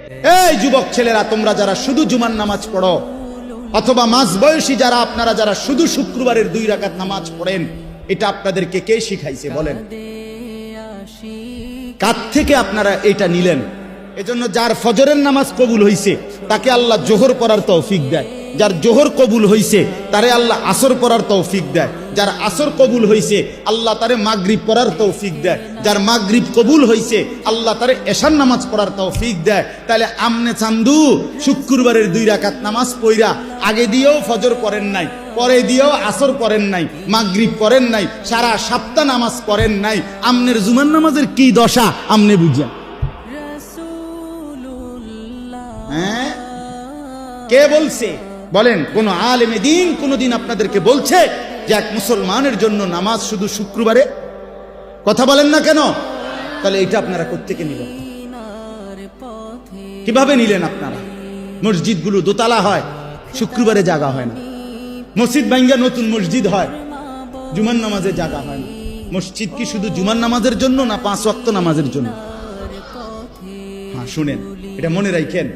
এই যুবক ছেলেরা, তোমরা যারা শুধু জুমার নামাজ পড়ো, অথবা মাঝবয়সী যারা, আপনারা যারা শুধু শুক্রবারের 2 রাকাত নামাজ পড়েন, এটা আপনাদেরকে কে শিখাইছে বলেন? কার থেকে আপনারা এটা নিলেন? এজন্য যার ফজরের নামাজ কবুল হইছে তাকে আল্লাহ জোহর পড়ার তৌফিক দেয়, যার জোহর কবুল হইছে তারে আল্লাহ আসর পড়ার তৌফিক দেয়, যার আসর কবুল হইছে আল্লাহ তারে মাগরিব পড়ার তৌফিক দেয়, যার মাগরিব কবুল হইছে আল্লাহ তারে এশার নামাজ পড়ার তৌফিক দেয়। তাহলে আমনে চান্দু শুক্রবারের 2 রাকাত নামাজ পইরা আগে দিয়েও ফজর পড়েন নাই, পরে দিয়েও আসর পড়েন নাই, মাগরিব পড়েন নাই, সারা সপ্তাহ নামাজ পড়েন নাই, আমনের জুমার নামাজের কি দশা আমনে বুঝা? হ্যাঁ, কে বলছে বলেন? কোন আলেমে দিন কোনদিন আপনাদেরকে বলছে যে এক মুসলমানের জন্য নামাজ শুধু শুক্রবারে? কথা বলেন না কেন? তাহলে এটা আপনারা কোত্থেকে নিলেন? কিভাবে নিলেন আপনারা? মসজিদগুলো দোতলা হয়, শুক্রবারে জায়গা হয় না। মসজিদ ভাঙ্গা নতুন মসজিদ হয়, জুমার নামাজে জায়গা হয় না। মসজিদ কি শুধু জুমার নামাজের জন্য না 5 ওয়াক্ত নামাজের জন্য? হ্যাঁ শুনেন, এটা মনে রাখেন।